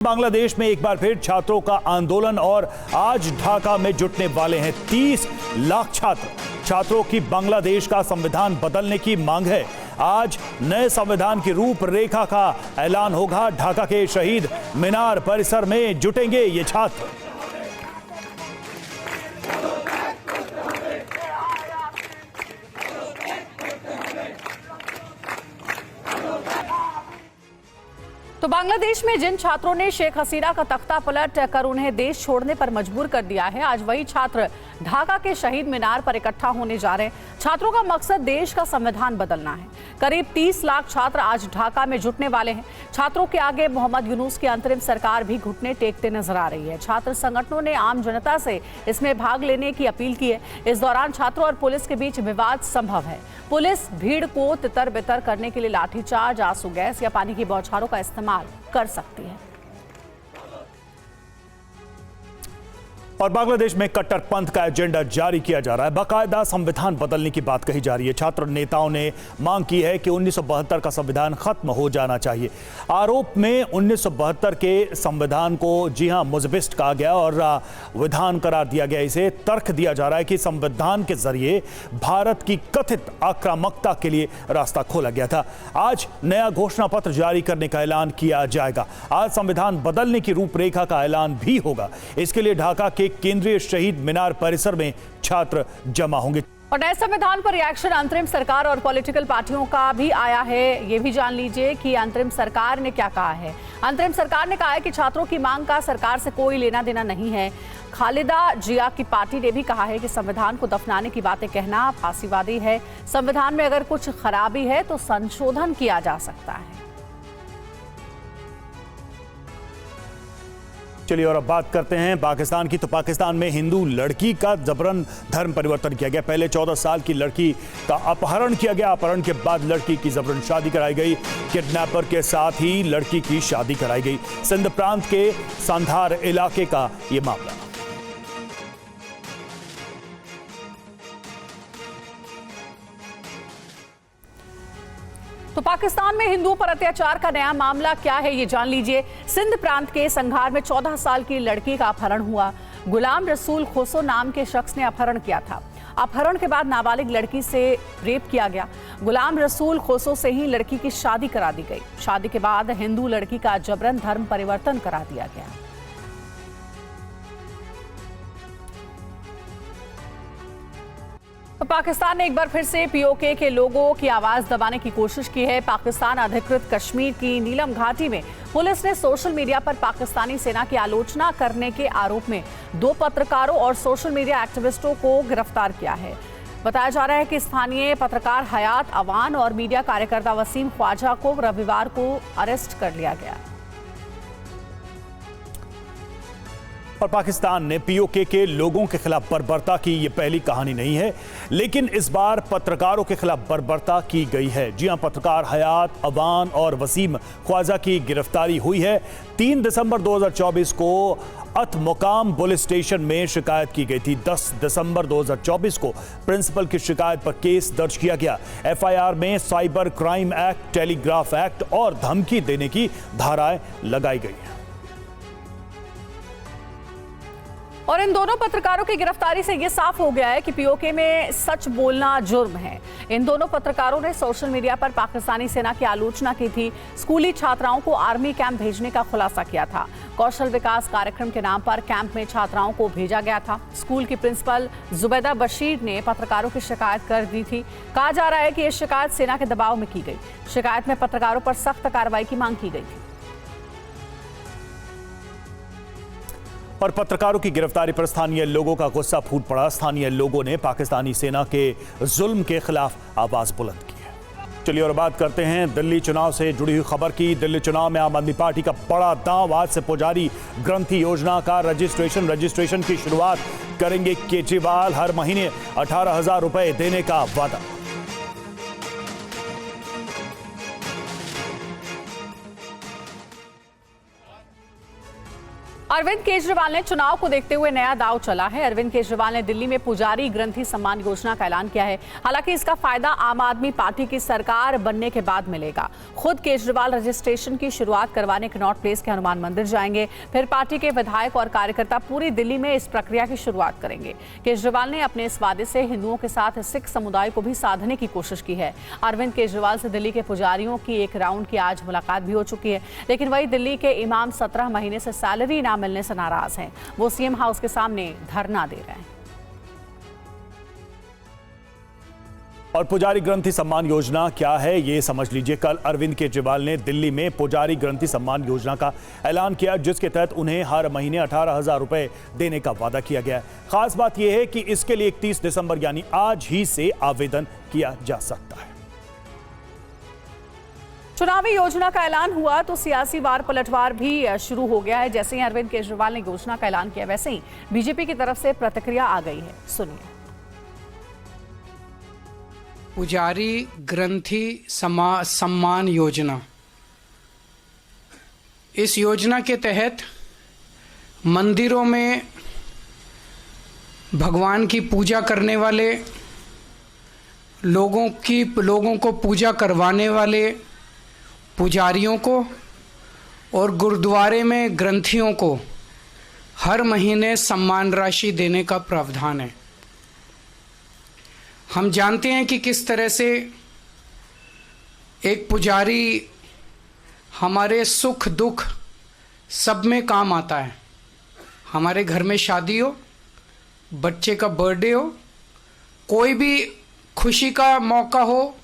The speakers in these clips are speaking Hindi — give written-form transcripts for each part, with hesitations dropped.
बांग्लादेश में एक बार फिर छात्रों का आंदोलन और आज ढाका में जुटने वाले हैं 30 लाख छात्रों की बांग्लादेश का संविधान बदलने की मांग है। आज नए संविधान की रूपरेखा का ऐलान होगा। ढाका के शहीद मीनार परिसर में जुटेंगे ये छात्र। तो बांग्लादेश में जिन छात्रों ने शेख हसीना का तख्ता पलट कर उन्हें देश छोड़ने पर मजबूर कर दिया है, आज वही छात्र ढाका के शहीद मीनार पर इकट्ठा होने जा रहे हैं। छात्रों का मकसद देश का संविधान बदलना है। करीब 30 लाख छात्र आज ढाका में जुटने वाले हैं। छात्रों के आगे मोहम्मद यूनुस की अंतरिम सरकार भी घुटने टेकते नजर आ रही है। छात्र संगठनों ने आम जनता से इसमें भाग लेने की अपील की है। इस दौरान छात्रों और पुलिस के बीच विवाद संभव है। पुलिस भीड़ को तितर बितर करने के लिए लाठीचार्ज, आंसू गैस या पानी की बौछारों का इस्तेमाल कर सकती है। और बांग्लादेश में कट्टरपंथ का एजेंडा जारी किया जा रहा है। बाकायदा संविधान बदलने की बात कही जा रही है। छात्र नेताओं ने मांग की है कि 1972 का संविधान खत्म हो जाना चाहिए। आरोप में 1972 के संविधान को जी हां मुजबिस्ट कहा गया और विधान करार दिया गया। इसे तर्क दिया जा रहा है कि संविधान के जरिए भारत की कथित आक्रामकता के लिए रास्ता खोला गया था। आज नया घोषणा पत्र जारी करने का ऐलान किया जाएगा। आज संविधान बदलने की रूपरेखा का ऐलान भी होगा। इसके लिए ढाका के केंद्रीय शहीद मीनार परिसर में छात्र जमा होंगे। और नए संविधान पर रिएक्शन अंतरिम सरकार और पॉलिटिकल पार्टियों का भी आया है। ये भी जान लीजिए कि अंतरिम सरकार ने क्या कहा है। अंतरिम सरकार ने कहा है कि छात्रों की मांग का सरकार से कोई लेना देना नहीं है। खालिदा जिया की पार्टी ने भी कहा है कि संविधान को दफनाने की बातें कहना फांसीवादी है। संविधान में अगर कुछ खराबी है तो संशोधन किया जा सकता है। चलिए और अब बात करते हैं पाकिस्तान की। तो पाकिस्तान में हिंदू लड़की का जबरन धर्म परिवर्तन किया गया। पहले 14 साल की लड़की का अपहरण किया गया। अपहरण के बाद लड़की की जबरन शादी कराई गई। किडनैपर के साथ ही लड़की की शादी कराई गई। सिंध प्रांत के सांधार इलाके का यह मामला। तो पाकिस्तान में हिंदुओं पर अत्याचार का नया मामला क्या है, ये जान लीजिए। सिंध प्रांत के संघार में 14 साल की लड़की का अपहरण हुआ। गुलाम रसूल खोसो नाम के शख्स ने अपहरण किया था। अपहरण के बाद नाबालिग लड़की से रेप किया गया। गुलाम रसूल खोसो से ही लड़की की शादी करा दी गई। शादी के बाद हिंदू लड़की का जबरन धर्म परिवर्तन करा दिया गया। तो पाकिस्तान ने एक बार फिर से पीओके के लोगों की आवाज दबाने की कोशिश की है। पाकिस्तान अधिकृत कश्मीर की नीलम घाटी में पुलिस ने सोशल मीडिया पर पाकिस्तानी सेना की आलोचना करने के आरोप में 2 पत्रकारों और सोशल मीडिया एक्टिविस्टों को गिरफ्तार किया है। बताया जा रहा है कि स्थानीय पत्रकार हयात अवान और मीडिया कार्यकर्ता वसीम ख्वाजा को रविवार को अरेस्ट कर लिया गया। और पाकिस्तान ने पीओके के लोगों के खिलाफ बर्बरता की ये पहली कहानी नहीं है, लेकिन इस बार पत्रकारों के खिलाफ बर्बरता की गई है। जी हां, पत्रकार हयात अवान और वसीम ख्वाजा की गिरफ्तारी हुई है। 3 दिसंबर 2024 को अत मुकाम पुलिस स्टेशन में शिकायत की गई थी। 10 दिसंबर 2024 को प्रिंसिपल की शिकायत पर केस दर्ज किया गया। एफआईआर में cyber crime act, telegraph act और धमकी देने की धाराएं लगाई गई हैं। और इन दोनों पत्रकारों की गिरफ्तारी से यह साफ हो गया है कि पीओके में सच बोलना जुर्म है। इन दोनों पत्रकारों ने सोशल मीडिया पर पाकिस्तानी सेना की आलोचना की थी। स्कूली छात्राओं को आर्मी कैंप भेजने का खुलासा किया था। कौशल विकास कार्यक्रम के नाम पर कैंप में छात्राओं को भेजा गया था। स्कूल की प्रिंसिपल जुबैदा बशीर ने पत्रकारों की शिकायत कर दी थी। कहा जा रहा है कि यह शिकायत सेना के दबाव में की गई। शिकायत में पत्रकारों पर सख्त कार्रवाई की मांग की गई थी। और पत्रकारों की गिरफ्तारी पर स्थानीय लोगों का गुस्सा फूट पड़ा। स्थानीय लोगों ने पाकिस्तानी सेना के जुल्म के खिलाफ आवाज बुलंद की है। चलिए और बात करते हैं दिल्ली चुनाव से जुड़ी हुई खबर की। दिल्ली चुनाव में आम आदमी पार्टी का बड़ा दांव। आज से पुजारी ग्रंथी योजना का रजिस्ट्रेशन की शुरुआत करेंगे केजरीवाल। हर महीने 18,000 रुपए देने का वादा। अरविंद केजरीवाल ने चुनाव को देखते हुए नया दांव चला है। अरविंद केजरीवाल ने दिल्ली में पुजारी ग्रंथी सम्मान योजना का ऐलान किया है। हालांकि इसका फायदा आम आदमी पार्टी की सरकार बनने के बाद मिलेगा। खुद केजरीवाल रजिस्ट्रेशन की शुरुआत करवाने कनॉट प्लेस के हनुमान मंदिर जाएंगे। फिर पार्टी के विधायक और कार्यकर्ता पूरी दिल्ली में इस प्रक्रिया की शुरुआत करेंगे। केजरीवाल ने अपने इस वादे से हिंदुओं के साथ सिख समुदाय को भी साधने की कोशिश की है। अरविंद केजरीवाल से दिल्ली के पुजारियों की एक राउंड की आज मुलाकात भी हो चुकी है। लेकिन वही दिल्ली के इमाम 17 महीने से सैलरी ना मिलने से नाराज हैं। वो सीएम हाउस के सामने धरना दे रहे हैं। और पुजारी ग्रंथी सम्मान योजना क्या है ये समझ लीजिए। कल अरविंद केजरीवाल ने दिल्ली में पुजारी ग्रंथी सम्मान योजना का ऐलान किया, जिसके तहत उन्हें हर महीने 18,000 रुपए देने का वादा किया गया है। खास बात यह है कि इसके लिए 31 दिसंबर यानी आज ही से आवेदन किया जा सकता है। चुनावी योजना का ऐलान हुआ तो सियासी वार पलटवार भी शुरू हो गया है। जैसे ही अरविंद केजरीवाल ने योजना का ऐलान किया, वैसे ही बीजेपी की तरफ से प्रतिक्रिया आ गई है। सुनिए। पुजारी ग्रंथी सम्मान योजना, इस योजना के तहत मंदिरों में भगवान की पूजा करने वाले लोगों को पूजा करवाने वाले पुजारियों को और गुरुद्वारे में ग्रंथियों को हर महीने सम्मान राशि देने का प्रावधान है। हम जानते हैं कि किस तरह से एक पुजारी हमारे सुख दुख सब में काम आता है। हमारे घर में शादी हो, बच्चे का बर्थडे हो, कोई भी खुशी का मौका हो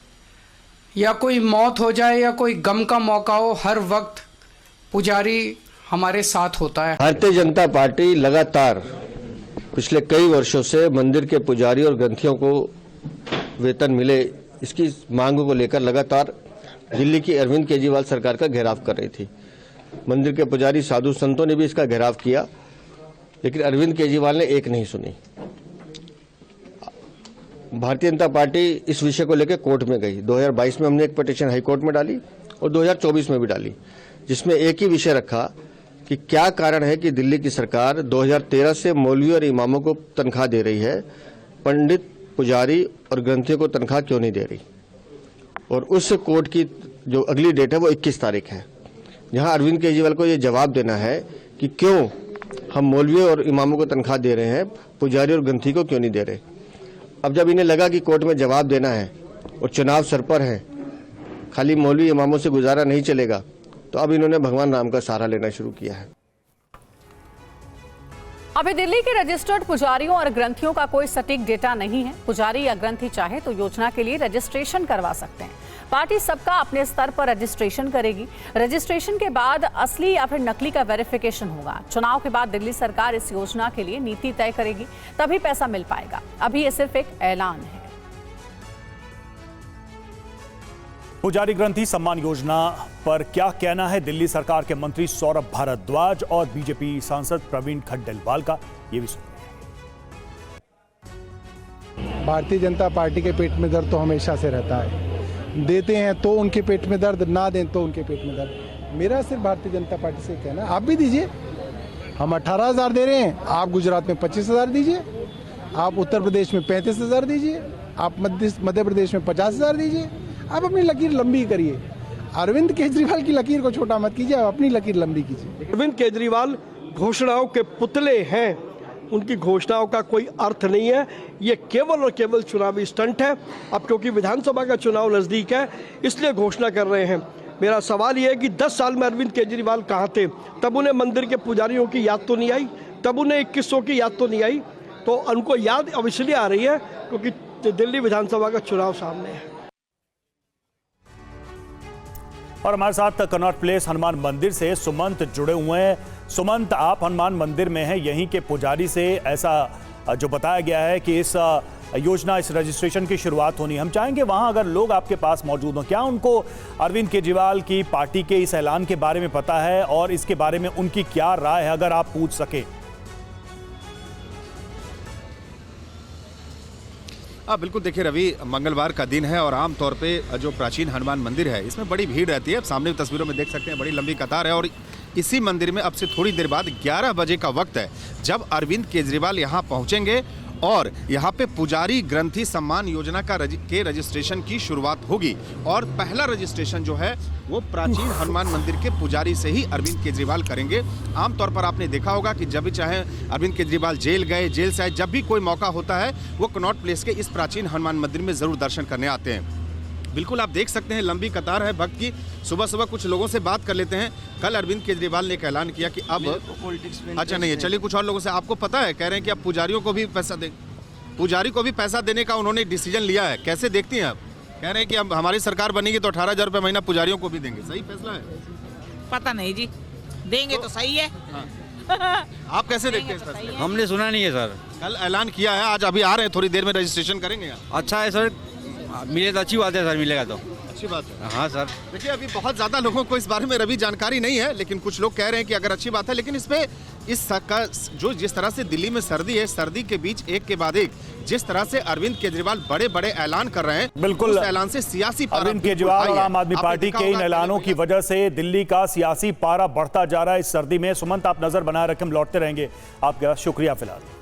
या कोई मौत हो जाए या कोई गम का मौका हो, हर वक्त पुजारी हमारे साथ होता है। भारतीय जनता पार्टी लगातार पिछले कई वर्षों से मंदिर के पुजारी और ग्रंथियों को वेतन मिले, इसकी मांगों को लेकर लगातार दिल्ली की अरविंद केजरीवाल सरकार का घेराव कर रही थी। मंदिर के पुजारी साधु संतों ने भी इसका घेराव किया, लेकिन अरविंद केजरीवाल ने एक नहीं सुनी। भारतीय जनता पार्टी इस विषय को लेकर कोर्ट में गई। 2022 में हमने एक पिटीशन हाई कोर्ट में डाली और 2024 में भी डाली, जिसमें एक ही विषय रखा कि क्या कारण है कि दिल्ली की सरकार 2013 से मौलवी और इमामों को तनख्वाह दे रही है, पंडित, पुजारी और ग्रंथियों को तनख्वाह क्यों नहीं दे रही। और उस कोर्ट की जो अगली डेट है वो 21 तारीख है, जहां अरविंद केजरीवाल को ये जवाब देना है कि क्यों हम मौलवी और इमामों को तनख्वाह दे रहे हैं, पुजारी और ग्रंथी को क्यों नहीं दे रहे। अब जब इन्हें लगा कि कोर्ट में जवाब देना है और चुनाव सर पर है, खाली मौलवी इमामों से गुजारा नहीं चलेगा, तो अब इन्होंने भगवान राम का सहारा लेना शुरू किया है। अभी दिल्ली के रजिस्टर्ड पुजारियों और ग्रंथियों का कोई सटीक डेटा नहीं है। पुजारी या ग्रंथी चाहे तो योजना के लिए रजिस्ट्रेशन करवा सकते हैं। पार्टी सबका अपने स्तर पर रजिस्ट्रेशन करेगी। रजिस्ट्रेशन के बाद असली या फिर नकली का वेरिफिकेशन होगा। चुनाव के बाद दिल्ली सरकार इस योजना के लिए नीति तय करेगी, तभी पैसा मिल पाएगा। अभी ये सिर्फ एक ऐलान है। पुजारी ग्रंथी सम्मान योजना पर क्या कहना है दिल्ली सरकार के मंत्री सौरभ भारद्वाज और बीजेपी सांसद प्रवीण खड्डेलवाल का, ये भी सुनिए। भारतीय जनता पार्टी के पेट में दर्द तो हमेशा से रहता है। देते हैं तो उनके पेट में दर्द, ना दें तो उनके पेट में दर्द। मेरा सिर्फ भारतीय जनता पार्टी से कहना है, आप भी दीजिए। हम 18,000 दे रहे हैं, आप गुजरात में 25,000 दीजिए, आप उत्तर प्रदेश में 35,000 दीजिए, आप मध्य प्रदेश में 50,000 दीजिए। आप अपनी लकीर लंबी करिए। अरविंद केजरीवाल की लकीर को छोटा मत कीजिए, आप अपनी लकीर लंबी कीजिए। अरविंद केजरीवाल घोषणाओं के पुतले हैं, उनकी घोषणाओं का कोई अर्थ नहीं है। ये केवल और केवल चुनावी स्टंट है। अब क्योंकि विधानसभा का चुनाव नज़दीक है, इसलिए घोषणा कर रहे हैं। मेरा सवाल ये है कि 10 साल में अरविंद केजरीवाल कहाँ थे? तब उन्हें मंदिर के पुजारियों की याद तो नहीं आई, तब उन्हें 2100 की याद तो नहीं आई। तो उनको याद अब इसलिए आ रही है क्योंकि दिल्ली विधानसभा का चुनाव सामने है। और हमारे साथ कनॉट प्लेस हनुमान मंदिर से सुमंत जुड़े हुए हैं। सुमंत, आप हनुमान मंदिर में हैं, यहीं के पुजारी से ऐसा जो बताया गया है कि इस योजना, इस रजिस्ट्रेशन की शुरुआत होनी। हम चाहेंगे वहां अगर लोग आपके पास मौजूद हों, क्या उनको अरविंद केजरीवाल की पार्टी के इस ऐलान के बारे में पता है और इसके बारे में उनकी क्या राय है, अगर आप पूछ सके। बिल्कुल, देखिए रवि, मंगलवार का दिन है और आमतौर पे जो प्राचीन हनुमान मंदिर है इसमें बड़ी भीड़ रहती है। आप सामने तस्वीरों में देख सकते हैं, बड़ी लंबी कतार है और इसी मंदिर में अब से थोड़ी देर बाद 11 बजे का वक्त है जब अरविंद केजरीवाल यहाँ पहुँचेंगे और यहाँ पे पुजारी ग्रंथी सम्मान योजना के रजिस्ट्रेशन की शुरुआत होगी। और पहला रजिस्ट्रेशन जो है वो प्राचीन हनुमान मंदिर के पुजारी से ही अरविंद केजरीवाल करेंगे। आमतौर पर आपने देखा होगा कि जब भी चाहे अरविंद केजरीवाल जेल गए, जेल से आए, जब भी कोई मौका होता है वो कनॉट प्लेस के इस प्राचीन हनुमान मंदिर में ज़रूर दर्शन करने आते हैं। बिल्कुल आप देख सकते हैं लंबी कतार है भक्त की। सुबह सुबह कुछ लोगों से बात कर लेते हैं। कल अरविंद केजरीवाल ने एक ऐलान किया कि अब अच्छा नहीं है, चलिए कुछ और लोगों से। आपको पता है, कह रहे हैं कि अब पुजारियों को भी पैसा दे, पुजारी को भी पैसा देने का उन्होंने डिसीजन लिया है। कैसे देखती हैं आप? कह रहे हैं कि अब हमारी सरकार बनेगी तो 18,000 रुपये महीना पुजारियों को भी देंगे। सही फैसला है? पता नहीं जी, देंगे तो सही है। आप कैसे देखते हैं इस फैसले को? हमने सुना नहीं है सर। कल ऐलान किया है, आज अभी आ रहे हैं, थोड़ी देर में रजिस्ट्रेशन करेंगे आप। अच्छा है सर, मिले तो अच्छी बात है सर, मिलेगा तो अच्छी बात है। हाँ सर। देखिए अभी बहुत ज़्यादा लोगों को इस बारे में रवि जानकारी नहीं है, लेकिन कुछ लोग कह रहे हैं कि अगर अच्छी बात है, लेकिन इस पे जो जिस तरह से दिल्ली में सर्दी है, सर्दी के बीच एक के बाद एक जिस तरह से अरविंद केजरीवाल बड़े बड़े ऐलान कर रहे हैं, बिल्कुल उस ऐलान से सियासी पारा अरविंद केजरीवाल और आम आदमी आपने पार्टी देखा के इन होगा ऐलानों की वजह से दिल्ली का सियासी पारा बढ़ता जा रहा है इस सर्दी में। सुमंत, आप नजर बनाए रखें, हम लौटते रहेंगे। आपका शुक्रिया। फिलहाल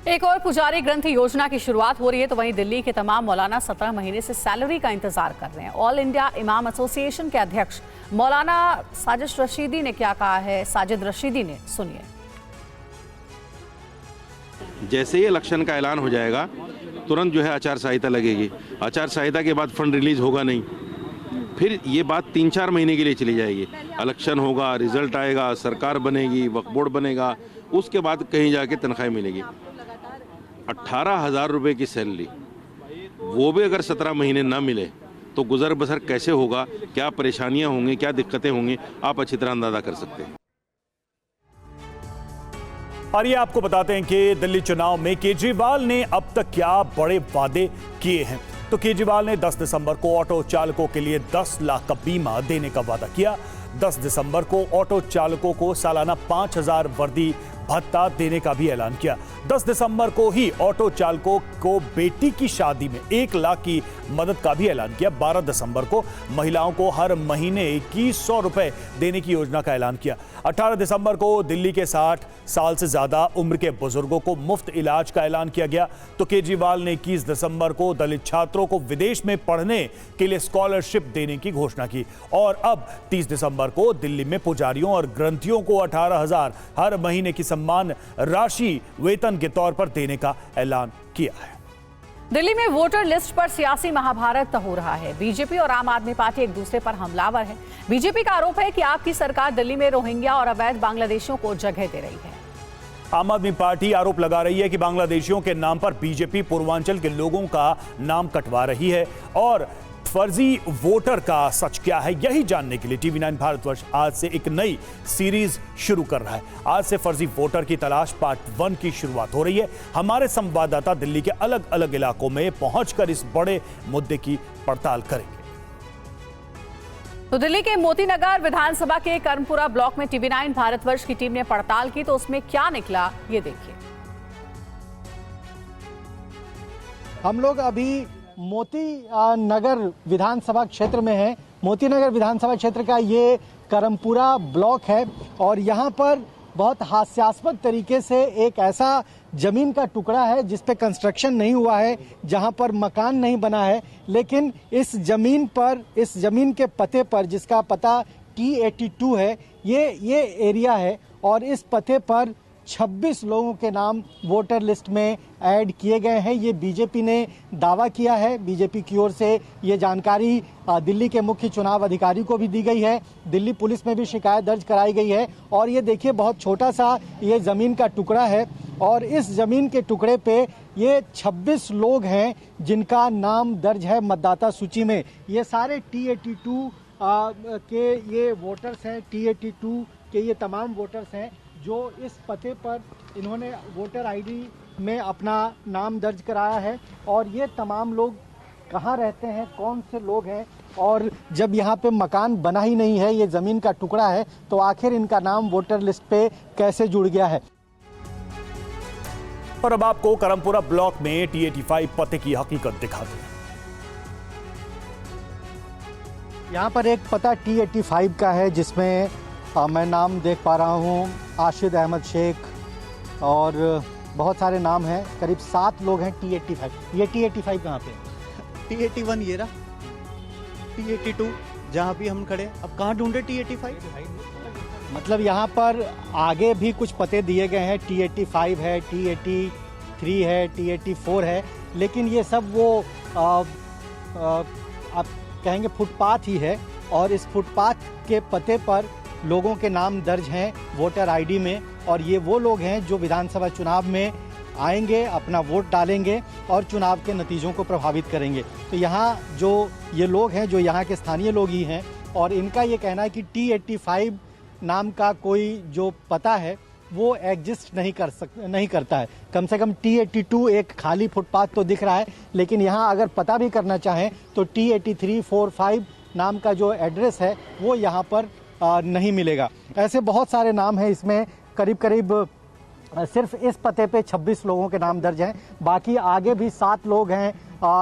एक और पुजारी ग्रंथ योजना की शुरुआत हो रही है तो वहीं दिल्ली के तमाम मौलाना 17 महीने से सैलरी का इंतजार कर रहे हैं। ऑल इंडिया इमाम एसोसिएशन के अध्यक्ष मौलाना साजिद रशीदी ने क्या कहा है, साजिद रशीदी ने सुनिए। जैसे ही इलेक्शन का ऐलान हो जाएगा तुरंत जो है आचार संहिता लगेगी। आचार संहिता के बाद फंड रिलीज होगा नहीं, फिर ये बात 3-4 महीने के लिए चली जाएगी। इलेक्शन होगा, रिजल्ट आएगा, सरकार बनेगी, वक्फ बोर्ड बनेगा, उसके बाद कहीं जाके तनख्वाह मिलेगी। 18,000 रुपये की सैलरी, वो भी अगर 17 महीने ना मिले तो गुजर बसर कैसे होगा, क्या परेशानियां होंगी, क्या दिक्कतें होंगी, आप अच्छी तरह अंदाजा कर सकते हैं। और ये आपको बताते हैं कि दिल्ली चुनाव में केजरीवाल ने अब तक क्या बड़े वादे किए हैं। तो केजरीवाल ने 10 दिसंबर को ऑटो चालकों के लिए 10 लाख का बीमा देने का वादा किया। 10 दिसंबर को ऑटो चालकों को सालाना 5,000 वर्दी भत्ता देने का भी ऐलान किया। 10 दिसंबर को ही ऑटो चालकों को बेटी की शादी में 1 लाख की मदद का भी ऐलान किया। 12 दिसंबर को महिलाओं को हर महीने 2100 रुपए देने की योजना का ऐलान किया। 18 दिसंबर को दिल्ली के 60 साल से ज्यादा उम्र के बुजुर्गों को मुफ्त इलाज का ऐलान किया गया। तो केजरीवाल ने 21 दिसंबर को दलित छात्रों को विदेश में पढ़ने के लिए स्कॉलरशिप देने की घोषणा की। और अब 30 दिसंबर को दिल्ली में पुजारियों और ग्रंथियों को 18,000 हर महीने की सम्मान राशि वेतन के तौर पर देने का ऐलान किया है। दिल्ली में वोटर लिस्ट पर सियासी महाभारत हो रहा है। बीजेपी और आम आदमी पार्टी एक दूसरे पर हमलावर है। बीजेपी का आरोप है कि आपकी सरकार दिल्ली में रोहिंग्या और अवैध बांग्लादेशियों को जगह दे रही है। आम आदमी पार्टी आरोप लगा रही है कि बांग्लादेशियों के नाम पर बीजेपी पूर्वांचल के लोगों का नाम कटवा रही है। और फर्जी वोटर का सच क्या है, यही जानने के लिए टीवी 9 भारतवर्ष आज से एक नई सीरीज शुरू कर रहा है। आज से फर्जी वोटर की तलाश पार्ट 1 की शुरुआत हो रही है। हमारे संवाददाता दिल्ली के अलग अलग इलाकों में पहुंचकर इस बड़े मुद्दे की पड़ताल करेंगे। तो दिल्ली के मोतीनगर विधानसभा के कर्मपुरा ब्लॉक में टीवी 9 भारतवर्ष की टीम ने पड़ताल की तो उसमें क्या निकला, ये देखिए। हम लोग अभी मोती नगर विधानसभा क्षेत्र में है। मोती नगर विधानसभा क्षेत्र का ये करमपुरा ब्लॉक है और यहाँ पर बहुत हास्यास्पद तरीके से एक ऐसा जमीन का टुकड़ा है जिस पे कंस्ट्रक्शन नहीं हुआ है, जहाँ पर मकान नहीं बना है, लेकिन इस जमीन के पते पर जिसका पता T82 है, ये एरिया है और इस पते पर 26 लोगों के नाम वोटर लिस्ट में ऐड किए गए हैं। ये बीजेपी ने दावा किया है। बीजेपी की ओर से ये जानकारी दिल्ली के मुख्य चुनाव अधिकारी को भी दी गई है। दिल्ली पुलिस में भी शिकायत दर्ज कराई गई है। और ये देखिए बहुत छोटा सा ये ज़मीन का टुकड़ा है और इस ज़मीन के टुकड़े पे ये 26 लोग हैं जिनका नाम दर्ज है मतदाता सूची में। ये सारे T82 के ये वोटर्स हैं। T82 के ये तमाम वोटर्स हैं जो इस पते पर इन्होंने वोटर आईडी में अपना नाम दर्ज कराया है। और ये तमाम लोग कहाँ रहते हैं, कौन से लोग हैं, और जब यहाँ पे मकान बना ही नहीं है, ये ज़मीन का टुकड़ा है, तो आखिर इनका नाम वोटर लिस्ट पे कैसे जुड़ गया है। और अब आपको करमपुरा ब्लॉक में T85 पते की हकीकत दिखाते हैं। यहाँ पर एक पता T85 का है जिसमें मैं नाम देख पा रहा हूँ, आशिद अहमद शेख और बहुत सारे नाम हैं, करीब 7 लोग हैं T85। ये T85 कहाँ पे है? T81 ये रहा, T82 जहाँ भी हम खड़े, अब कहाँ ढूंढे T85? मतलब यहाँ पर आगे भी कुछ पते दिए गए हैं, T85 है, T83 है, T84 है, लेकिन ये सब वो आप कहेंगे फुटपाथ ही है और इस फुटपाथ के पते पर लोगों के नाम दर्ज हैं वोटर आईडी में और ये वो लोग हैं जो विधानसभा चुनाव में आएंगे, अपना वोट डालेंगे और चुनाव के नतीजों को प्रभावित करेंगे। तो यहाँ जो ये लोग हैं जो यहाँ के स्थानीय लोग ही हैं और इनका ये कहना है कि T85 नाम का कोई जो पता है वो एग्जिस्ट नहीं करता है। कम से कम T82 एक खाली फुटपाथ तो दिख रहा है, लेकिन यहाँ अगर पता भी करना चाहें तो T83, 4, 5 नाम का जो एड्रेस है वो यहाँ पर नहीं मिलेगा। ऐसे बहुत सारे नाम हैं, इसमें करीब करीब सिर्फ इस पते पे 26 लोगों के नाम दर्ज हैं, बाकी आगे भी 7 लोग हैं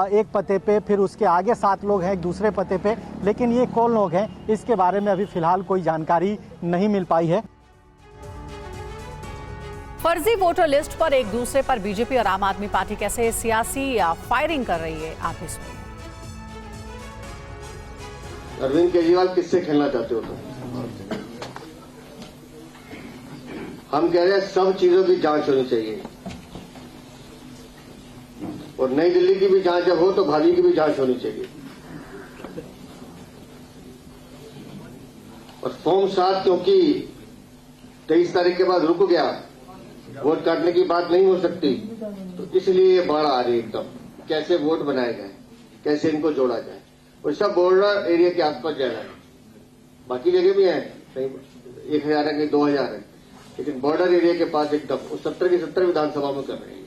एक पते पे, फिर उसके आगे 7 लोग हैं एक दूसरे पते पे, लेकिन ये कौन लोग हैं इसके बारे में अभी फिलहाल कोई जानकारी नहीं मिल पाई है। फर्जी वोटर लिस्ट पर एक दूसरे पर बीजेपी और आम आदमी पार्टी कैसे सियासी फायरिंग कर रही है, आप इसमें। अरविंद केजरीवाल किससे खेलना चाहते हो तुम? हम कह रहे हैं सब चीजों की जांच होनी चाहिए और नई दिल्ली की भी जांच जब हो तो भाभी की भी जांच होनी चाहिए। और फॉर्म 7 क्योंकि 23 तारीख के बाद रुक गया, वोट काटने की बात नहीं हो सकती, तो इसलिए ये बाढ़ आ रही है एकदम। कैसे वोट बनाए जाए, कैसे इनको जोड़ा जाए, और सब बॉर्डर एरिया के आसपास जा रहा है। बाकी जगह भी है, कहीं 1000 है, कहीं 2000 है, लेकिन बॉर्डर एरिया के पास एकदम 70 की 70 विधानसभा में कर रहे हैं।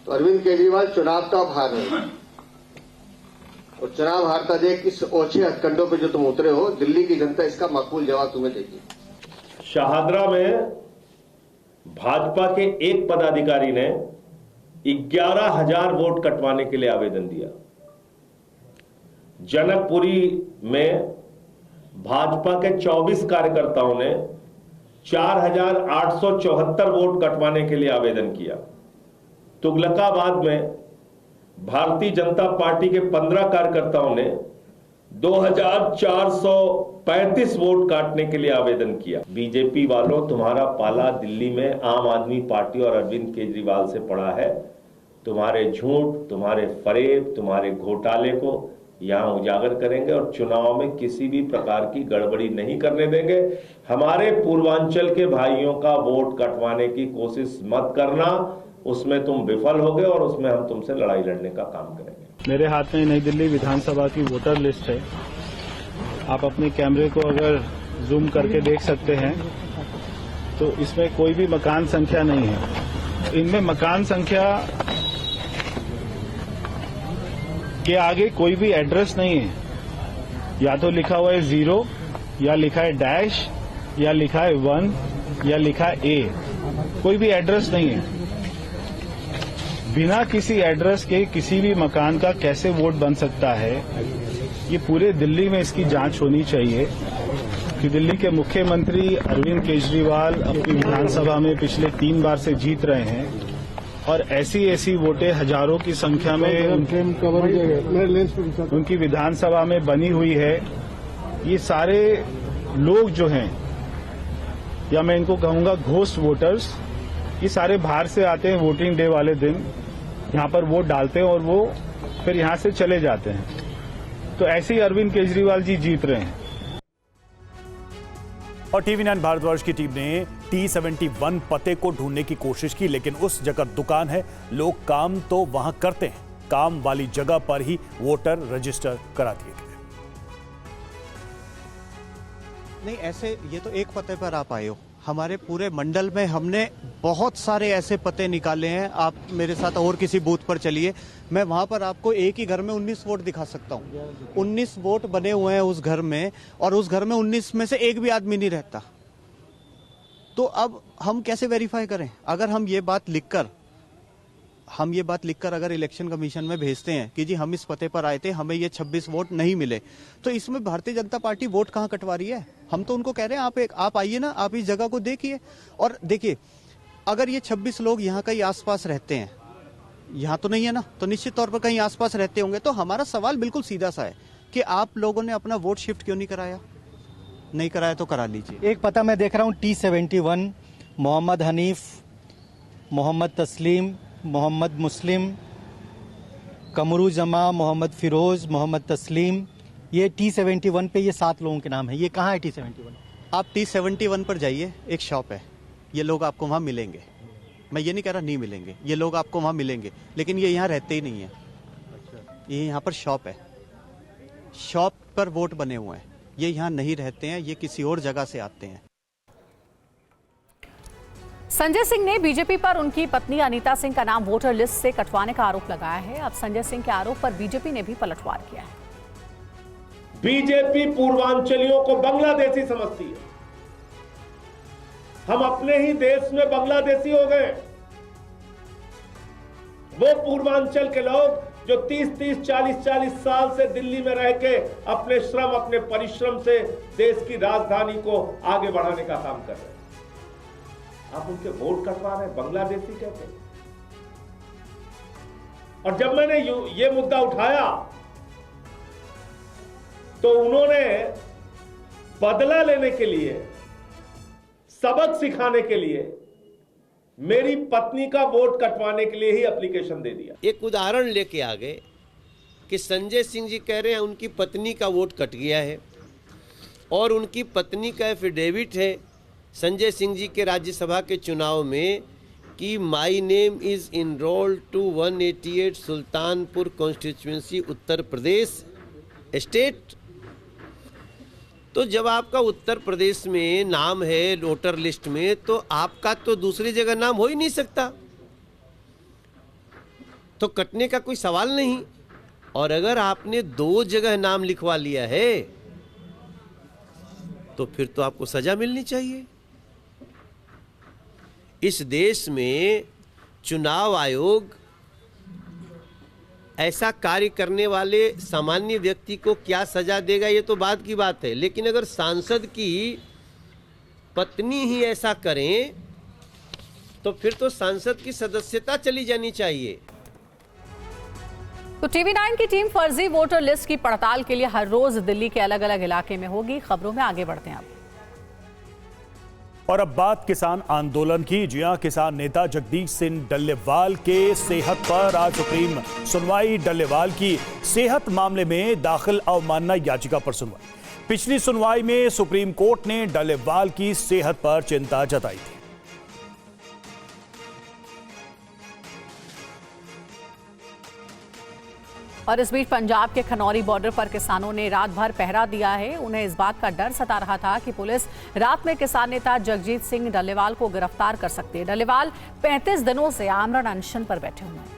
तो अरविंद केजरीवाल चुनाव तो आप हार रहे हैं और चुनाव हारता देख इस ओछे हथकंडों पे जो तुम उतरे हो, दिल्ली की जनता इसका माकूल जवाब तुम्हें देगी। शाहदरा में भाजपा के एक पदाधिकारी ने 11,000 वोट कटवाने के लिए आवेदन दिया। जनकपुरी में भाजपा के 24 कार्यकर्ताओं ने 4,874 वोट कटवाने के लिए आवेदन किया। तुगलकाबाद में भारतीय जनता पार्टी के 15 कार्यकर्ताओं ने 2,435 वोट काटने के लिए आवेदन किया। बीजेपी वालों, तुम्हारा पाला दिल्ली में आम आदमी पार्टी और अरविंद केजरीवाल से पड़ा है। तुम्हारे झूठ, तुम्हारे फरेब, तुम्हारे घोटाले को यहां उजागर करेंगे और चुनाव में किसी भी प्रकार की गड़बड़ी नहीं करने देंगे। हमारे पूर्वांचल के भाइयों का वोट कटवाने की कोशिश मत करना, उसमें तुम विफल होगे और उसमें हम तुमसे लड़ाई लड़ने का काम करेंगे। मेरे हाथ में नई दिल्ली विधानसभा की वोटर लिस्ट है। आप अपने कैमरे को अगर जूम करके देख सकते हैं तो इसमें कोई भी मकान संख्या नहीं है। इनमें मकान संख्या के आगे कोई भी एड्रेस नहीं है। या तो लिखा हुआ है 0 या लिखा है डैश या लिखा है 1 या लिखा है A। कोई भी एड्रेस नहीं है। बिना किसी एड्रेस के किसी भी मकान का कैसे वोट बन सकता है, ये पूरे दिल्ली में इसकी जांच होनी चाहिए कि दिल्ली के मुख्यमंत्री अरविंद केजरीवाल अपनी विधानसभा में पिछले 3 बार से जीत रहे हैं और ऐसी वोटें हजारों की संख्या में उनकी विधानसभा में बनी हुई है। ये सारे लोग जो हैं, या मैं इनको कहूंगा घोस्ट वोटर्स, ये सारे बाहर से आते हैं वोटिंग डे वाले दिन, यहाँ पर वोट डालते हैं और वो फिर यहाँ से चले जाते हैं। तो ऐसे ही अरविंद केजरीवाल जी जीत रहे हैं। और TV9 भारतवर्ष की टीम ने T71 पते को ढूंढने की कोशिश की, लेकिन उस जगह दुकान है, लोग काम तो वहां करते हैं, काम वाली जगह पर ही वोटर रजिस्टर करा दिए गए। नहीं, ऐसे ये तो एक पते पर आप आए हो। हमारे पूरे मंडल में हमने बहुत सारे ऐसे पते निकाले हैं। आप मेरे साथ और किसी बूथ पर चलिए, मैं वहां पर आपको एक ही घर में 19 वोट दिखा सकता हूं। 19 वोट बने हुए हैं उस घर में, और उस घर में 19 में से एक भी आदमी नहीं रहता। तो अब हम कैसे वेरीफाई करें? अगर हम ये बात लिखकर हम ये बात लिखकर अगर इलेक्शन कमीशन में भेजते हैं कि जी हम इस पते पर आए थे, हमें ये 26 वोट नहीं मिले, तो इसमें भारतीय जनता पार्टी वोट कहाँ कटवा रही है? हम तो उनको कह रहे हैं आप आइए ना, आप इस जगह को देखिए और देखिए, अगर ये 26 लोग यहाँ कहीं आसपास रहते हैं, यहाँ तो नहीं है ना, तो निश्चित तौर पर कहीं आसपास रहते होंगे, तो हमारा सवाल बिल्कुल सीधा सा है कि आप लोगों ने अपना वोट शिफ्ट क्यों नहीं कराया? नहीं कराया तो करा लीजिए। एक पता मैं देख रहा हूँ T71, मोहम्मद हनीफ, मोहम्मद तस्लीम, मोहम्मद मुस्लिम, कमरू जमा, मोहम्मद फिरोज, मोहम्मद तस्लीम, ये T71 पे ये 7 लोगों के नाम है। ये कहाँ है T71? आप T71 पर जाइए, एक शॉप है, ये लोग आपको वहाँ मिलेंगे। मैं ये नहीं कह रहा नहीं मिलेंगे, ये लोग आपको वहाँ मिलेंगे, लेकिन ये यहाँ रहते ही नहीं है। ये यहाँ पर शॉप है, शॉप पर वोट बने हुए हैं, ये यहाँ नहीं रहते हैं, ये किसी और जगह से आते हैं। संजय सिंह ने बीजेपी पर उनकी पत्नी अनीता सिंह का नाम वोटर लिस्ट से कटवाने का आरोप लगाया है। अब संजय सिंह के आरोप पर बीजेपी ने भी पलटवार किया है। बीजेपी पूर्वांचलियों को बांग्लादेशी समझती है। हम अपने ही देश में बांग्लादेशी हो गए। वो पूर्वांचल के लोग जो 30-30, 40-40 साल से दिल्ली में रह के अपने श्रम, अपने परिश्रम से देश की राजधानी को आगे बढ़ाने का काम कर रहे हैं, आप उनके वोट कटवा रहे हैं, बांग्लादेशी कहते हैं। और जब मैंने ये मुद्दा उठाया तो उन्होंने बदला लेने के लिए, सबक सिखाने के लिए, मेरी पत्नी का वोट कटवाने के लिए ही एप्लीकेशन दे दिया। एक उदाहरण लेके आ गए कि संजय सिंह जी कह रहे हैं उनकी पत्नी का वोट कट गया है और उनकी पत्नी का एफिडेविट है संजय सिंह जी के राज्यसभा के चुनाव में कि my name is enrolled to 188 Sultanpur constituency Uttar Pradesh state. तो जब आपका उत्तर प्रदेश में नाम है वोटर लिस्ट में, तो आपका तो दूसरी जगह नाम हो ही नहीं सकता, तो कटने का कोई सवाल नहीं। और अगर आपने 2 जगह नाम लिखवा लिया है तो फिर तो आपको सजा मिलनी चाहिए। इस देश में चुनाव आयोग ऐसा कार्य करने वाले सामान्य व्यक्ति को क्या सजा देगा ये तो बात की बात है, लेकिन अगर सांसद की पत्नी ही ऐसा करें तो फिर तो सांसद की सदस्यता चली जानी चाहिए। तो TV9 की टीम फर्जी वोटर लिस्ट की पड़ताल के लिए हर रोज दिल्ली के अलग अलग इलाके में होगी। खबरों में आगे बढ़ते हैं अब। और अब बात किसान आंदोलन की। जी हां, किसान नेता जगदीश सिंह डल्लेवाल के सेहत पर आज सुप्रीम सुनवाई। डल्लेवाल की सेहत मामले में दाखिल अवमानना याचिका पर सुनवाई। पिछली सुनवाई में सुप्रीम कोर्ट ने डल्लेवाल की सेहत पर चिंता जताई थी। और इस बीच पंजाब के खनौरी बॉर्डर पर किसानों ने रात भर पहरा दिया है। उन्हें इस बात का डर सता रहा था कि पुलिस रात में किसान नेता जगजीत सिंह डल्लेवाल को गिरफ्तार कर सकती है। डल्लेवाल 35 दिनों से आमरण अनशन पर बैठे हुए हैं।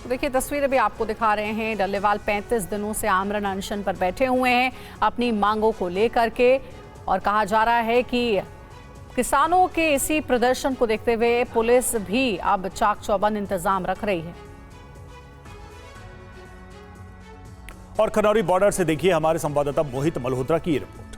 तो देखिए तस्वीरें भी आपको दिखा रहे हैं। डल्लेवाल 35 दिनों से आमरण अनशन पर बैठे हुए हैं अपनी मांगों को लेकर के, और कहा जा रहा है कि किसानों के इसी प्रदर्शन को देखते हुए पुलिस भी अब चाक चौबंद इंतजाम रख रही है। और खनौरी बॉर्डर से देखिए हमारे संवाददाता मोहित मल्होत्रा की रिपोर्ट।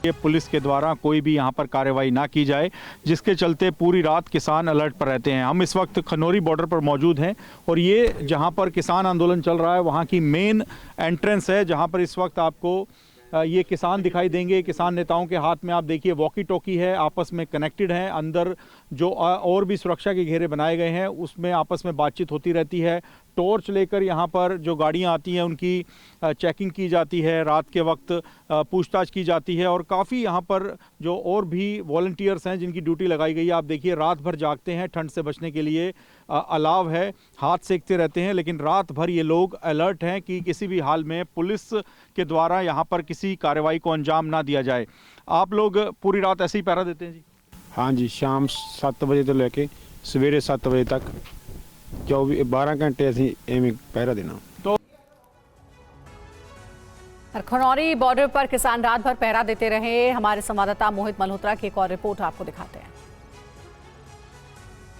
ये पुलिस के द्वारा कोई भी यहाँ पर कार्रवाई ना की जाए, जिसके चलते पूरी रात किसान अलर्ट पर रहते हैं। हम इस वक्त खनौरी बॉर्डर पर मौजूद हैं और ये जहाँ पर किसान आंदोलन चल रहा है वहाँ की मेन एंट्रेंस है, जहाँ पर इस वक्त आपको ये किसान दिखाई देंगे। किसान नेताओं के हाथ में आप देखिए वॉकी टॉकी है, आपस में कनेक्टेड हैं। अंदर जो और भी सुरक्षा के घेरे बनाए गए हैं उसमें आपस में बातचीत होती रहती है। टॉर्च लेकर यहाँ पर जो गाड़ियाँ आती हैं उनकी चेकिंग की जाती है, रात के वक्त पूछताछ की जाती है। और काफ़ी यहाँ पर जो और भी वॉलंटियर्स हैं जिनकी ड्यूटी लगाई गई है, आप देखिए रात भर जागते हैं ठंड से बचने के लिए। अलाव है, हाथ सेकते रहते हैं, लेकिन रात भर ये लोग अलर्ट हैं कि किसी भी हाल में पुलिस के द्वारा यहाँ पर किसी कार्रवाई को अंजाम ना दिया जाए। आप लोग पूरी रात ऐसे ही पहरा देते हैं जी? हाँ जी, शाम 7 बजे तो लेके सवेरे 7 बजे तक 12 घंटे असीं एवें पहरा देना। तो और खनौरी बॉर्डर पर किसान रात भर पहरा देते रहे। हमारे संवाददाता मोहित मल्होत्रा की एक और रिपोर्ट आपको दिखाते हैं।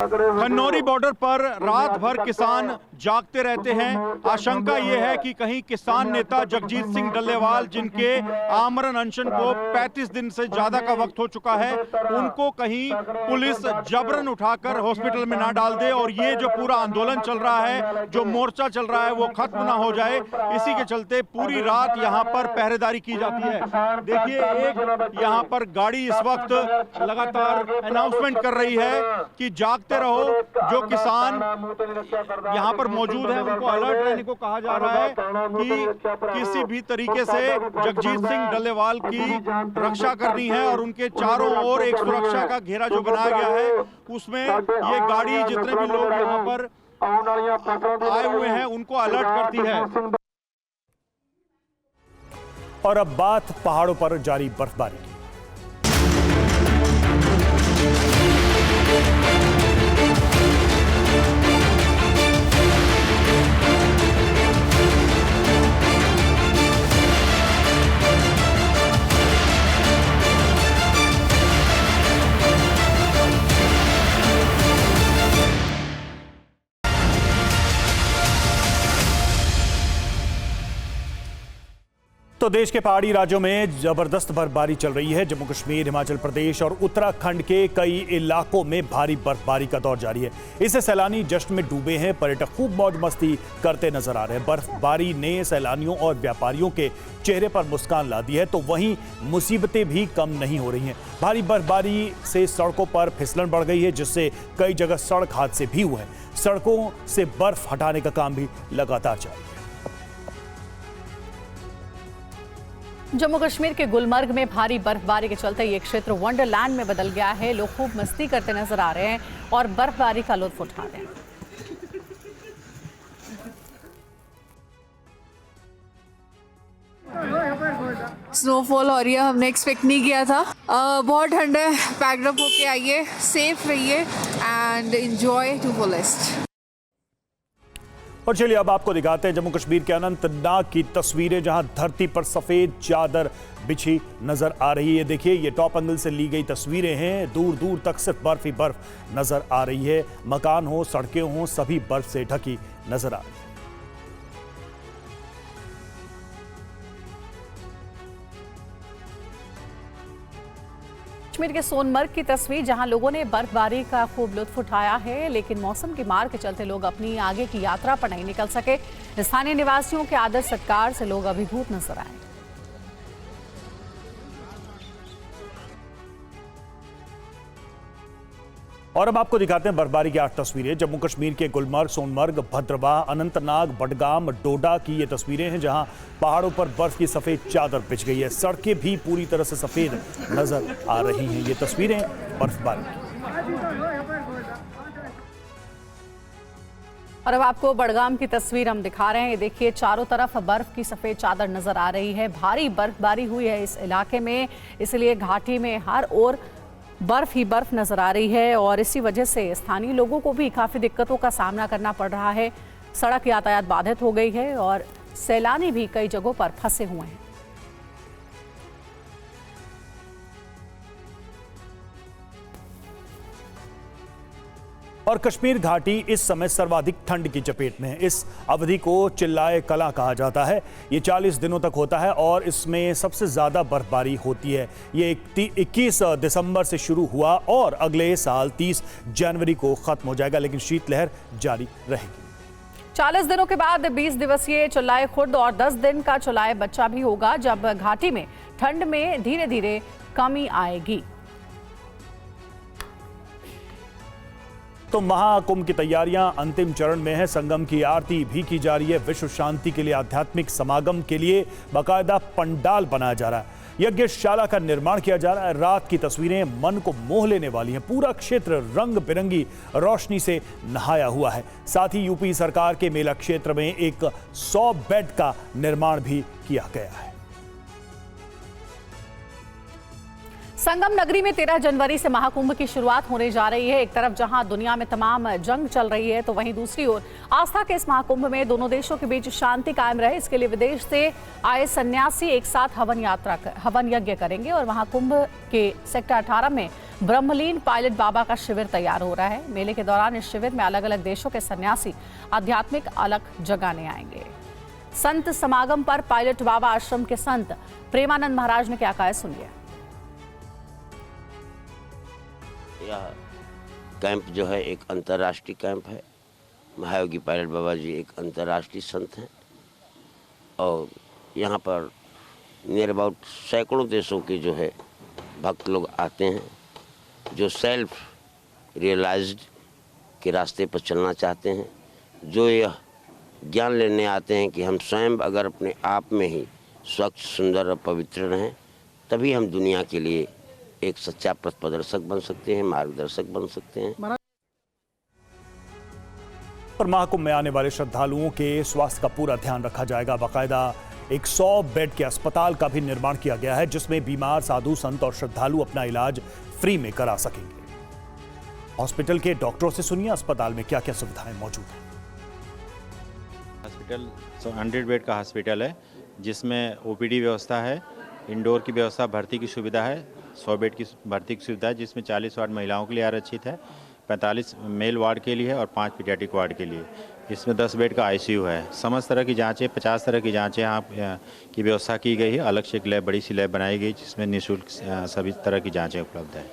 खनौरी बॉर्डर पर रात भर किसान जागते रहते हैं। आशंका ये है कि कहीं किसान नेता जगजीत सिंह डल्लेवाल, जिनके आमरण अनशन को 35 दिन से ज्यादा का वक्त हो चुका है, उनको कहीं पुलिस जबरन उठाकर हॉस्पिटल में ना डाल दे और ये जो पूरा आंदोलन चल रहा है, जो मोर्चा चल रहा है, वो खत्म ना हो जाए। इसी के चलते पूरी रात यहाँ पर पहरेदारी की जाती है। देखिए, एक यहाँ पर गाड़ी इस वक्त लगातार अनाउंसमेंट कर रही है कि जागते रहो। जो किसान यहाँ पर मौजूद है उनको अलर्ट रहने को कहा जा रहा है कि किसी भी तरीके से जगजीत सिंह डल्लेवाल की रक्षा करनी है और उनके चारों ओर एक सुरक्षा का घेरा जो बनाया गया है, उसमें ये गाड़ी जितने भी लोग यहाँ पर आए हुए हैं उनको अलर्ट करती है। और अब बात पहाड़ों पर जारी बर्फबारी की। तो देश के पहाड़ी राज्यों में जबरदस्त बर्फबारी चल रही है। जम्मू कश्मीर, हिमाचल प्रदेश और उत्तराखंड के कई इलाकों में भारी बर्फबारी का दौर जारी है। इससे सैलानी जश्न में डूबे हैं। पर्यटक खूब मौज मस्ती करते नजर आ रहे हैं। बर्फबारी ने सैलानियों और व्यापारियों के चेहरे पर मुस्कान ला दी है, तो वहीं मुसीबतें भी कम नहीं हो रही हैं। भारी बर्फबारी से सड़कों पर फिसलन बढ़ गई है, जिससे कई जगह सड़क हादसे भी हुए हैं। सड़कों से बर्फ हटाने का काम भी लगातार जारी है। जम्मू कश्मीर के गुलमर्ग में भारी बर्फबारी के चलते ये क्षेत्र वंडरलैंड में बदल गया है। लोग खूब मस्ती करते नजर आ रहे हैं और बर्फबारी का लुत्फ उठा रहे हैं। स्नोफॉल हो रही है, हमने एक्सपेक्ट नहीं किया था। बहुत ठंड है, पैक्ड अप होके आइए, सेफ रहिए एंड एंजॉय टू फुलेस्ट। और चलिए अब आपको दिखाते हैं जम्मू कश्मीर के अनंतनाग की तस्वीरें, जहां धरती पर सफेद चादर बिछी नजर आ रही है। देखिए, ये टॉप एंगल से ली गई तस्वीरें हैं। दूर दूर तक सिर्फ बर्फ ही बर्फ नजर आ रही है। मकान हो, सड़कें हो, सभी बर्फ से ढकी नजर आ रही है। कश्मीर के सोनमर्ग की तस्वीर, जहां लोगों ने बर्फबारी का खूब लुत्फ उठाया है, लेकिन मौसम की मार के चलते लोग अपनी आगे की यात्रा पर नहीं निकल सके। स्थानीय निवासियों के आदर सत्कार से लोग अभिभूत नजर आए। और अब आपको दिखाते हैं बर्फबारी की 8 तस्वीरें। जम्मू कश्मीर के गुलमर्ग, सोनमर्ग, भद्रवाह, अनंतनाग, बडगाम, डोडा की ये तस्वीरें हैं, जहां पहाड़ों पर बर्फ की सफेद चादर बिछ गई है। सड़कें भी पूरी तरह से सफेद नजर आ रही हैं। ये तस्वीरें बर्फबारी की। और अब आपको बडगाम की तस्वीर हम दिखा रहे हैं। ये देखिए, चारों तरफ बर्फ की सफेद चादर नजर आ रही है। भारी बर्फबारी हुई है इस इलाके में, इसलिए घाटी में हर ओर बर्फ ही बर्फ नजर आ रही है और इसी वजह से स्थानीय लोगों को भी काफ़ी दिक्कतों का सामना करना पड़ रहा है। सड़क यातायात बाधित हो गई है और सैलानी भी कई जगहों पर फंसे हुए हैं। और कश्मीर घाटी इस समय सर्वाधिक ठंड की चपेट में है। इस अवधि को चिल्लाए कला कहा जाता है। ये 40 दिनों तक होता है और इसमें सबसे ज़्यादा बर्फबारी होती है। ये 21 दिसंबर से शुरू हुआ और अगले साल 30 जनवरी को ख़त्म हो जाएगा, लेकिन शीतलहर जारी रहेगी। 40 दिनों के बाद 20 दिवसीय चुलाए खुर्द और 10 दिन का चुलाए बच्चा भी होगा, जब घाटी में ठंड में धीरे धीरे कमी आएगी। तो महाकुंभ की तैयारियां अंतिम चरण में है। संगम की आरती भी की जा रही है। विश्व शांति के लिए आध्यात्मिक समागम के लिए बाकायदा पंडाल बनाया जा रहा है। यज्ञशाला का निर्माण किया जा रहा है। रात की तस्वीरें मन को मोह लेने वाली हैं। पूरा क्षेत्र रंग बिरंगी रोशनी से नहाया हुआ है। साथ ही यूपी सरकार के मेला क्षेत्र में एक 100 बेड का निर्माण भी किया गया है। संगम नगरी में 13 जनवरी से महाकुंभ की शुरुआत होने जा रही है। एक तरफ जहां दुनिया में तमाम जंग चल रही है, तो वहीं दूसरी ओर आस्था के इस महाकुंभ में दोनों देशों के बीच शांति कायम रहे, इसके लिए विदेश से आए सन्यासी एक साथ हवन यज्ञ करेंगे। और महाकुंभ के सेक्टर 18 में ब्रह्मलीन पायलट बाबा का शिविर तैयार हो रहा है। मेले के दौरान इस शिविर में अलग अलग देशों के सन्यासी आध्यात्मिक अलख जगाने आएंगे। संत समागम पर पायलट बाबा आश्रम के संत प्रेमानंद महाराज ने क्या कहा है, सुनिए। यह कैंप जो है एक अंतर्राष्ट्रीय कैंप है। महायोगी पायलट बाबा जी एक अंतर्राष्ट्रीय संत हैं और यहाँ पर नियर अबाउट सैकड़ों देशों के जो है भक्त लोग आते हैं, जो सेल्फ रियलाइज्ड के रास्ते पर चलना चाहते हैं, जो यह ज्ञान लेने आते हैं कि हम स्वयं अगर अपने आप में ही स्वच्छ, सुंदर और पवित्र रहें, तभी हम दुनिया के लिए एक सच्चा पथ प्रदर्शक बन सकते हैं, मार्गदर्शक बन सकते हैं। पर महाकुंभ में आने वाले श्रद्धालुओं के स्वास्थ्य का पूरा ध्यान रखा जाएगा। बाकायदा 100 बेड के अस्पताल का भी निर्माण किया गया है, जिसमें बीमार साधु संत और श्रद्धालु अपना इलाज फ्री में करा सकेंगे। हॉस्पिटल के डॉक्टरों से सुनिए अस्पताल में क्या क्या सुविधाएं मौजूद हैं। हॉस्पिटल 100 बेड का हॉस्पिटल है, जिसमें ओपीडी व्यवस्था है, इंडोर की व्यवस्था, भर्ती की सुविधा है, 100 बेड की भर्ती की सुविधा है, जिसमें 40 वार्ड महिलाओं के लिए आरक्षित है, 45 मेल वार्ड के लिए है और 5 पीडियाट्रिक वार्ड के लिए। इसमें 10 बेड का आईसीयू है। समस्त तरह की जांचें, 50 तरह की जांचें यहाँ की व्यवस्था की गई है। अलग से एक लैब, बड़ी सी लैब बनाई गई, जिसमें निःशुल्क सभी तरह की जांचें उपलब्ध है।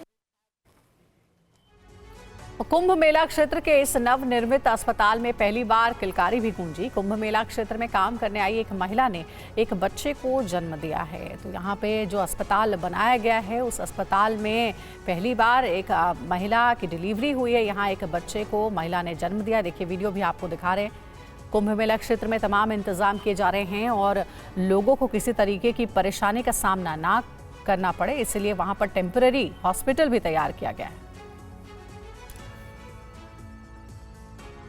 कुंभ मेला क्षेत्र के इस नवनिर्मित अस्पताल में पहली बार किलकारी भी गूंजी। कुंभ मेला क्षेत्र में काम करने आई एक महिला ने एक बच्चे को जन्म दिया है। तो यहाँ पे जो अस्पताल बनाया गया है, उस अस्पताल में पहली बार एक महिला की डिलीवरी हुई है। यहाँ एक बच्चे को महिला ने जन्म दिया। देखिए, वीडियो भी आपको दिखा रहे हैं। कुंभ मेला क्षेत्र में तमाम इंतजाम किए जा रहे हैं और लोगों को किसी तरीके की परेशानी का सामना ना करना पड़े, इसलिए वहाँ पर टेम्पररी हॉस्पिटल भी तैयार किया गया है।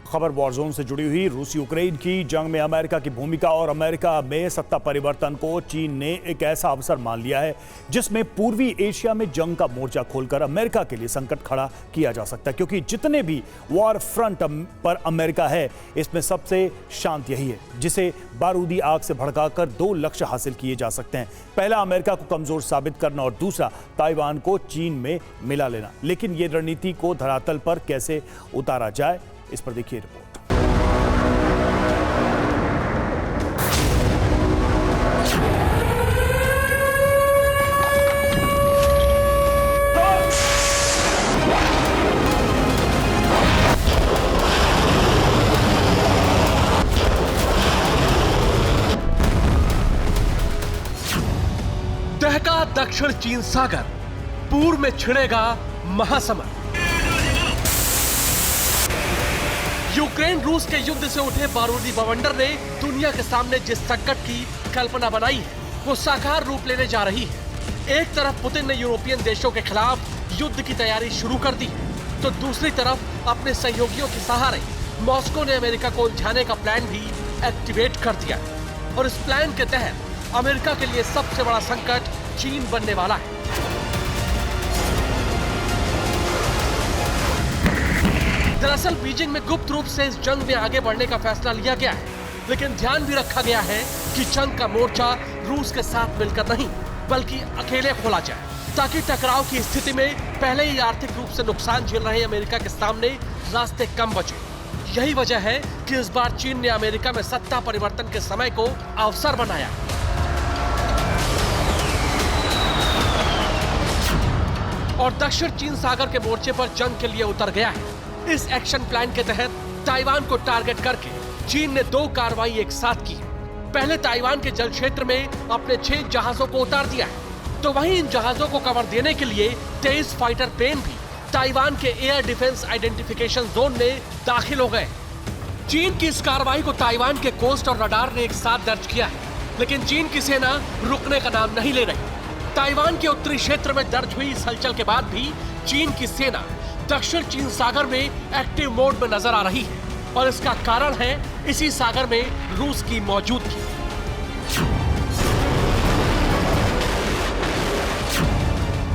खबर वॉरजोन से जुड़ी हुई। रूस यूक्रेन की जंग में अमेरिका की भूमिका और अमेरिका में सत्ता परिवर्तन को चीन ने एक ऐसा अवसर मान लिया है जिसमें पूर्वी एशिया में जंग का मोर्चा खोलकर अमेरिका के लिए संकट खड़ा किया जा सकता है, क्योंकि जितने भी वॉर फ्रंट पर अमेरिका है, इसमें सबसे शांत यही है जिसे बारूदी आग से भड़काकर 2 लक्ष्य हासिल किए जा सकते हैं। पहला, अमेरिका को कमजोर साबित करना और दूसरा, ताइवान को चीन में मिला लेना। लेकिन ये रणनीति को धरातल पर कैसे उतारा जाए, इस पर देखिए रिपोर्ट। दहका दक्षिण चीन सागर, पूर्व में छिड़ेगा महासमर। यूक्रेन रूस के युद्ध से उठे बारूदी बवंडर ने दुनिया के सामने जिस संकट की कल्पना बनाई है, वो साकार रूप लेने जा रही है। एक तरफ पुतिन ने यूरोपियन देशों के खिलाफ युद्ध की तैयारी शुरू कर दी है, तो दूसरी तरफ अपने सहयोगियों के सहारे मॉस्को ने अमेरिका को उलझाने का प्लान भी एक्टिवेट कर दिया है। और इस प्लान के तहत अमेरिका के लिए सबसे बड़ा संकट चीन बनने वाला है। दरअसल बीजिंग में गुप्त रूप से इस जंग में आगे बढ़ने का फैसला लिया गया है, लेकिन ध्यान भी रखा गया है कि जंग का मोर्चा रूस के साथ मिलकर नहीं, बल्कि अकेले खोला जाए, ताकि टकराव की स्थिति में पहले ही आर्थिक रूप से नुकसान झेल रहे अमेरिका के सामने रास्ते कम बचे। यही वजह है कि इस बार चीन ने अमेरिका में सत्ता परिवर्तन के समय को अवसर बनाया। और दक्षिण चीन सागर के मोर्चे पर जंग के लिए उतर गया है। इस एक्शन प्लान के तहत ताइवान को टारगेट करके चीन ने 2 कार्रवाई एक साथ की। पहले ताइवान के जल क्षेत्र में अपने 6 जहाजों को उतार दिया है, तो वहीं इन जहाजों को कवर देने के लिए 23 फाइटर प्लेन भी ताइवान के एयर डिफेंस आइडेंटिफिकेशन जोन में दाखिल हो गए। चीन की इस कार्रवाई को ताइवान के कोस्ट और रडार ने एक साथ दर्ज किया है, लेकिन चीन की सेना रुकने का नाम नहीं ले रही। ताइवान के उत्तरी क्षेत्र में दर्ज हुई इस हलचल के बाद भी चीन की सेना दक्षिण चीन सागर में एक्टिव मोड में नजर आ रही है, और इसका कारण है इसी सागर में रूस की मौजूदगी।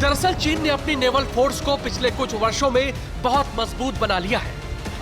दरअसल चीन ने अपनी नेवल फोर्स को पिछले कुछ वर्षों में बहुत मजबूत बना लिया है।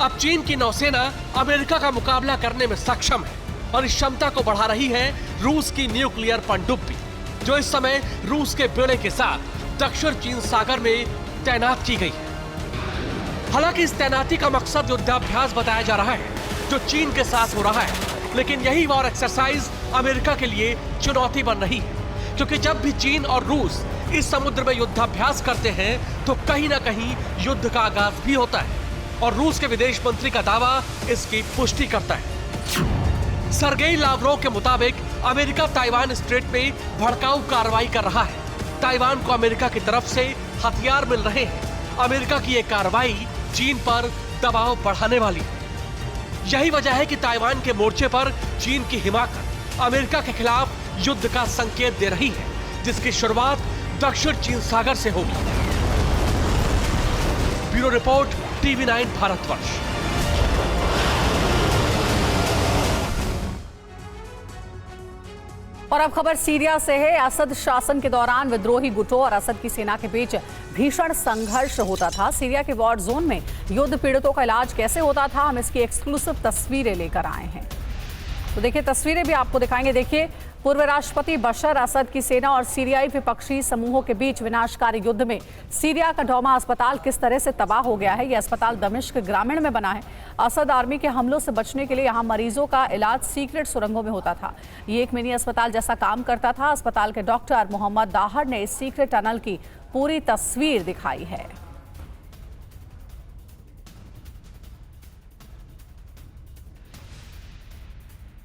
अब चीन की नौसेना अमेरिका का मुकाबला करने में सक्षम है और इस क्षमता को बढ़ा रही है रूस की न्यूक्लियर पनडुब्बी, जो इस समय रूस के बेड़े के साथ दक्षिण चीन सागर में तैनात की गई है। हालांकि इस तैनाती का मकसद युद्धाभ्यास बताया जा रहा है जो चीन के साथ हो रहा है, लेकिन यही वॉर एक्सरसाइज अमेरिका के लिए चुनौती बन रही है, क्योंकि जब भी चीन और रूस इस समुद्र में युद्धाभ्यास करते हैं तो कहीं ना कहीं युद्ध का आगाज भी होता है और रूस के विदेश मंत्री का दावा इसकी पुष्टि करता है। सर्गेई लावरोव के मुताबिक अमेरिका ताइवान स्ट्रेट में भड़काऊ कार्रवाई कर रहा है। ताइवान को अमेरिका की तरफ से हथियार मिल रहे हैं। अमेरिका की ये कार्रवाई चीन पर दबाव बढ़ाने वाली है। यही वजह है कि ताइवान के मोर्चे पर चीन की हिमाकत अमेरिका के खिलाफ युद्ध का संकेत दे रही है, जिसकी शुरुआत दक्षिण चीन सागर से होगी। Bureau report, TV9 Bharatvarsh. और अब खबर सीरिया से है। असद शासन के दौरान विद्रोही गुटों और असद की सेना के बीच भीषण संघर्ष होता था। सीरिया के वॉर जोन में युद्ध पीड़ितों का इलाज कैसे होता था, हम इसकी एक्सक्लूसिव तस्वीरें लेकर आए हैं। तो देखिए, तस्वीरें भी आपको दिखाएंगे। देखिए, पूर्व राष्ट्रपति बशर असद की सेना और सीरियाई विपक्षी समूहों के बीच विनाशकारी युद्ध में सीरिया का डोमा अस्पताल किस तरह से तबाह हो गया है। यह अस्पताल दमिश्क ग्रामीण में बना है। असद आर्मी के हमलों से बचने के लिए यहाँ मरीजों का इलाज सीक्रेट सुरंगों में होता था। ये एक मिनी अस्पताल जैसा काम करता था। अस्पताल के डॉक्टर मोहम्मद दाहर ने इस सीक्रेट टनल की पूरी तस्वीर दिखाई है।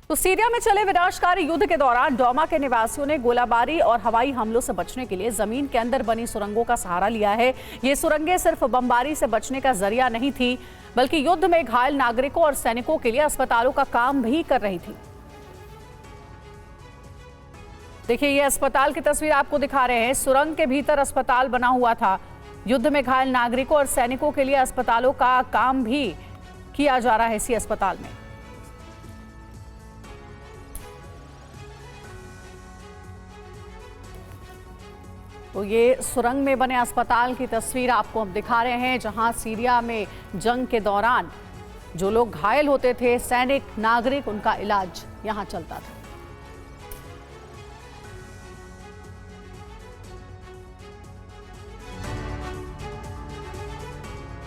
तो सीरिया में चले विनाशकारी युद्ध के दौरान डोमा के निवासियों ने गोलाबारी और हवाई हमलों से बचने के लिए जमीन के अंदर बनी सुरंगों का सहारा लिया है। ये सुरंगें सिर्फ बमबारी से बचने का जरिया नहीं थी, बल्कि युद्ध में घायल नागरिकों और सैनिकों के लिए अस्पतालों का काम भी कर रही थी। देखिए, ये अस्पताल की तस्वीर आपको दिखा रहे हैं। सुरंग के भीतर अस्पताल बना हुआ था। युद्ध में घायल नागरिकों और सैनिकों के लिए अस्पतालों का काम भी किया जा रहा है इसी अस्पताल में। तो ये सुरंग में बने अस्पताल की तस्वीर आपको हम दिखा रहे हैं, जहां सीरिया में जंग के दौरान जो लोग घायल होते थे, सैनिक, नागरिक, उनका इलाज यहां चलता था।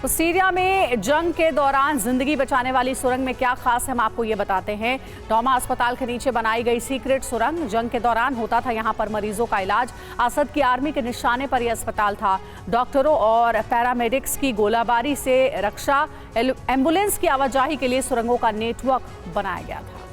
तो सीरिया में जंग के दौरान जिंदगी बचाने वाली सुरंग में क्या खास है, हम आपको ये बताते हैं। डोमा अस्पताल के नीचे बनाई गई सीक्रेट सुरंग, जंग के दौरान होता था यहाँ पर मरीजों का इलाज। असद की आर्मी के निशाने पर यह अस्पताल था। डॉक्टरों और पैरामेडिक्स की गोलाबारी से रक्षा, एम्बुलेंस की आवाजाही के लिए सुरंगों का नेटवर्क बनाया गया था।